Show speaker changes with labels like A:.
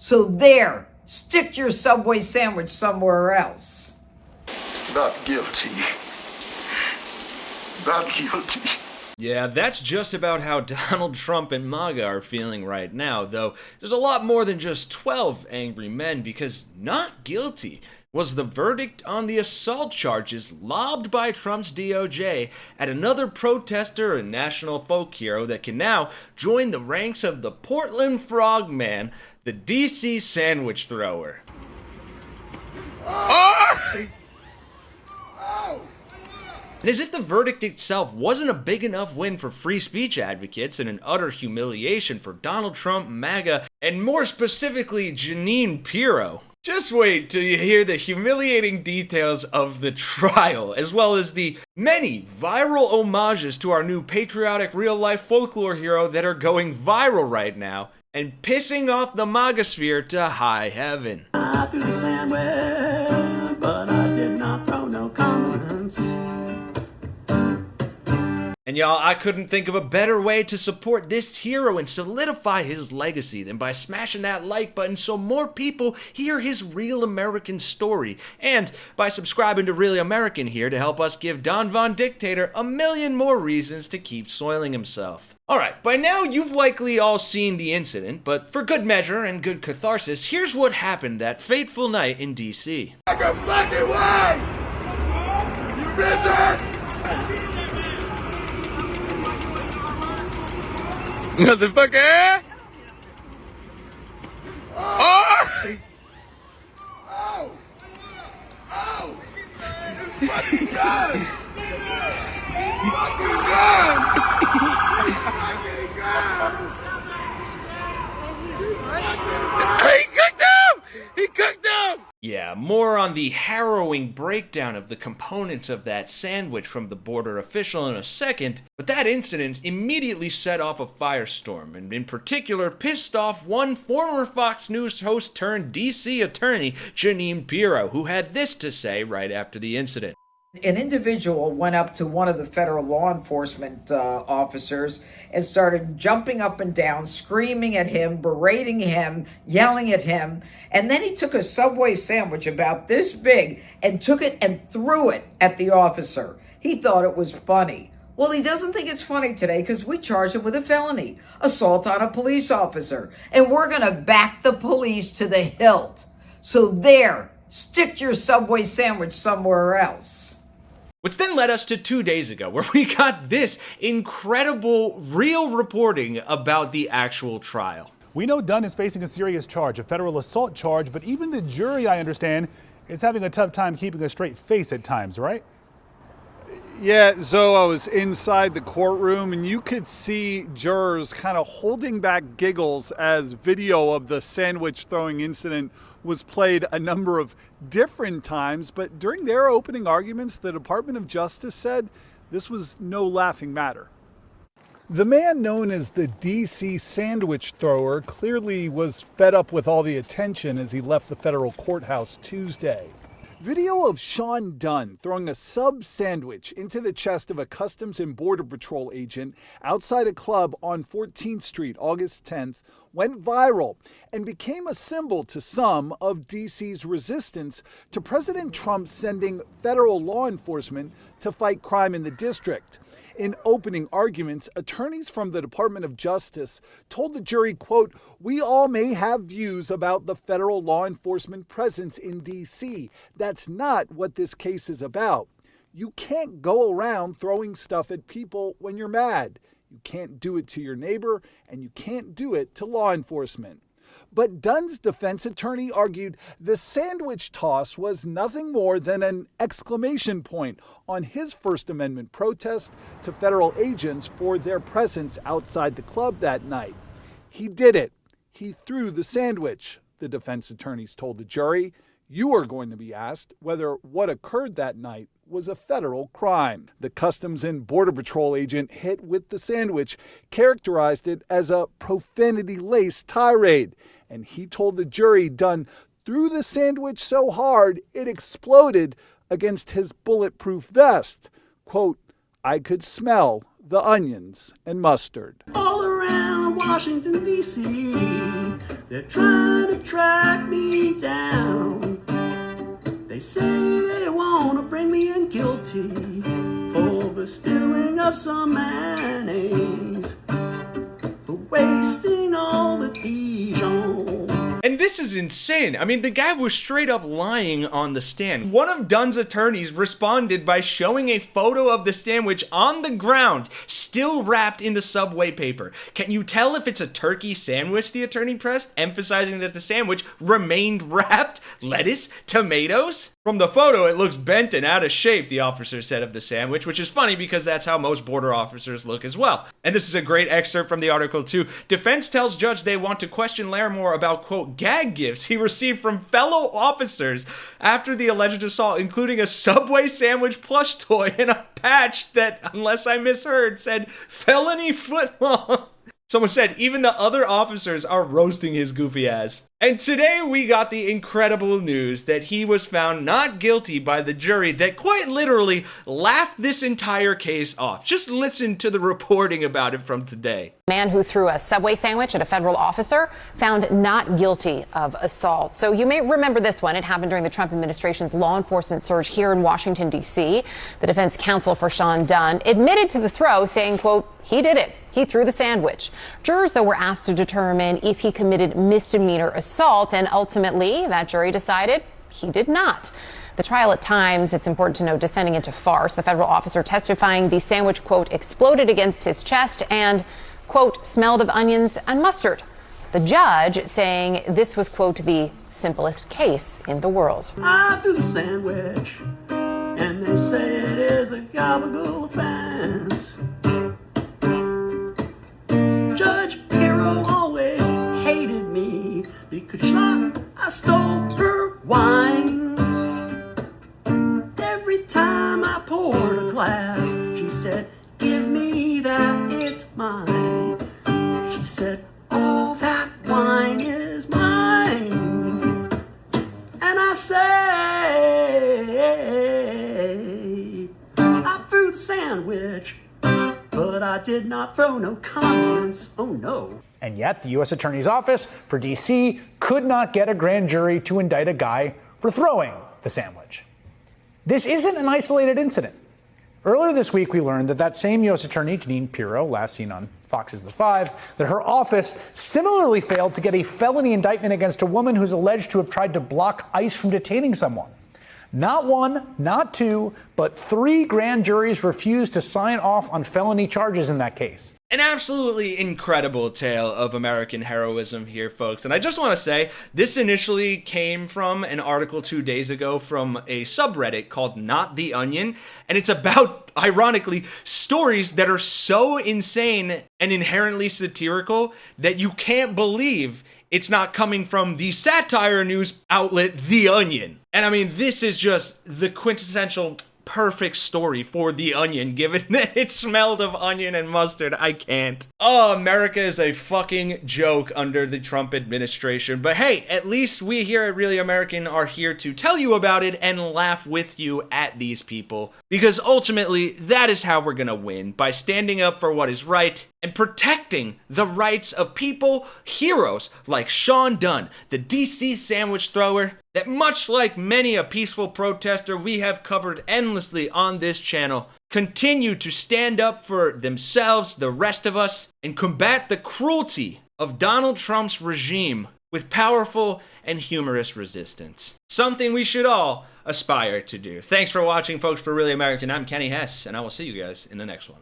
A: So there, stick your Subway sandwich somewhere else.
B: Not guilty. Not guilty.
C: Yeah, that's just about how Donald Trump and MAGA are feeling right now, though there's a lot more than just 12 angry men, because not guilty was the verdict on the assault charges lobbed by Trump's DOJ at another protester and national folk hero that can now join the ranks of the Portland Frogman, the DC sandwich thrower. And as if the verdict itself wasn't a big enough win for free speech advocates and an utter humiliation for Donald Trump, MAGA, and more specifically Jeanine Pirro, just wait till you hear the humiliating details of the trial, as well as the many viral homages to our new patriotic real-life folklore hero that are going viral right now and pissing off the MAGA sphere to high heaven.
D: I threw the sandwich, but I did not throw no comments.
C: And y'all, I couldn't think of a better way to support this hero and solidify his legacy than by smashing that like button so more people hear his real American story, and by subscribing to Really American here to help us give Don Von Dictator a million more reasons to keep soiling himself. Alright, by now you've likely all seen the incident, but for good measure and good catharsis, here's what happened that fateful night in DC.
B: Like a fucking way! You bitch!
E: Motherfucker!
B: Oh! Oh! Oh! It's fucking gun! It's fucking gun! It's fucking gun!
E: He cooked him! He cooked him!
C: Yeah, more on the harrowing breakdown of the components of that sandwich from the border official in a second, but that incident immediately set off a firestorm, and in particular pissed off one former Fox News host turned DC attorney, Jeanine Pirro, who had this to say right after the incident.
A: An individual went up to one of the federal law enforcement officers and started jumping up and down, screaming at him, berating him, yelling at him. And then he took a Subway sandwich about this big and took it and threw it at the officer. He thought it was funny. Well, he doesn't think it's funny today because we charged him with a felony, assault on a police officer. And we're going to back the police to the hilt. So there, stick your Subway sandwich somewhere else.
C: Which then led us to 2 days ago, where we got this incredible, real reporting about the actual trial.
F: We know Dunn is facing a serious charge, a federal assault charge, but even the jury, I understand, is having a tough time keeping a straight face at times, right?
G: Yeah, Zoe, I was inside the courtroom and you could see jurors kind of holding back giggles as video of the sandwich throwing incident was played a number of different times. But during their opening arguments, the Department of Justice said this was no laughing matter. The man known as the DC sandwich thrower clearly was fed up with all the attention as he left the federal courthouse Tuesday. Video of Sean Dunn throwing a sub sandwich into the chest of a Customs and Border Patrol agent outside a club on 14th Street, August 10th, went viral and became a symbol to some of DC's resistance to President Trump sending federal law enforcement to fight crime in the district. In opening arguments, attorneys from the Department of Justice told the jury, quote, "We all may have views about the federal law enforcement presence in D.C. That's not what this case is about. You can't go around throwing stuff at people when you're mad. You can't do it to your neighbor, and you can't do it to law enforcement." But Dunn's defense attorney argued the sandwich toss was nothing more than an exclamation point on his First Amendment protest to federal agents for their presence outside the club that night. He did it. He threw the sandwich, the defense attorneys told the jury. You are going to be asked whether what occurred that night was a federal crime. The Customs and Border Patrol agent hit with the sandwich characterized it as a profanity-laced tirade. And he told the jury Dunn threw the sandwich so hard it exploded against his bulletproof vest. Quote, "I could smell the onions and mustard."
D: All around Washington, D.C., They're trying to track me down. They say they want to bring me in guilty for the spilling of some mayonnaise, for wasting all the Dijon.
C: And this is insane. I mean, the guy was straight up lying on the stand. One of Dunn's attorneys responded by showing a photo of the sandwich on the ground, still wrapped in the Subway paper. Can you tell if it's a turkey sandwich, the attorney pressed, emphasizing that the sandwich remained wrapped? Lettuce? Tomatoes? From the photo, it looks bent and out of shape, the officer said of the sandwich, which is funny because that's how most border officers look as well. And this is a great excerpt from the article too. Defense tells judge they want to question Larimore about, quote, gag gifts he received from fellow officers after the alleged assault, including a Subway sandwich plush toy and a patch that, unless I misheard, said felony footlong. Someone said even the other officers are roasting his goofy ass. And today we got the incredible news that he was found not guilty by the jury that quite literally laughed this entire case off. Just listen to the reporting about it from today.
H: Man who threw a Subway sandwich at a federal officer found not guilty of assault. So you may remember this one. It happened during the Trump administration's law enforcement surge here in Washington, D.C. The defense counsel for Dunn admitted to the throw, saying, quote, he did it. He threw the sandwich. Jurors, though, were asked to determine if he committed misdemeanor assault, and ultimately that jury decided he did not. The trial at times, it's important to note, descending into farce. The federal officer testifying the sandwich, quote, exploded against his chest and, quote, smelled of onions and mustard. The judge saying this was, quote, the simplest case in the world.
D: I threw the sandwich, and they say it is a gabagool offense. Judge Pirro always hated me because I stole her wine. Every time I poured a glass, she said, give me that, it's mine. She said, all that wine is mine. And I say, I threw the sandwich, but I did not throw no comments, oh no.
I: And yet, the U.S. Attorney's Office for D.C. could not get a grand jury to indict a guy for throwing the sandwich. This isn't an isolated incident. Earlier this week, we learned that same U.S. Attorney, Jeanine Pirro, last seen on Fox's The Five, that her office similarly failed to get a felony indictment against a woman who's alleged to have tried to block ICE from detaining someone. Not one, not two, but 3 grand juries refused to sign off on felony charges in that case.
C: An absolutely incredible tale of American heroism here, folks. And I just want to say, this initially came from an article 2 days ago from a subreddit called Not the Onion. And it's about, ironically, stories that are so insane and inherently satirical that you can't believe it's not coming from the satire news outlet, The Onion. And I mean, this is just the quintessential perfect story for The Onion, given that it smelled of onion and mustard. I can't. Oh, America is a fucking joke under the Trump administration. But hey, at least we here at Really American are here to tell you about it and laugh with you at these people. Because ultimately, that is how we're gonna win, by standing up for what is right and protecting the rights of people, heroes like Dunn, the DC sandwich thrower, that much like many a peaceful protester we have covered endlessly on this channel, continue to stand up for themselves, the rest of us, and combat the cruelty of Donald Trump's regime with powerful and humorous resistance. Something we should all aspire to do. Thanks for watching, folks. For Really American, I'm Kenny Hesse, and I will see you guys in the next one.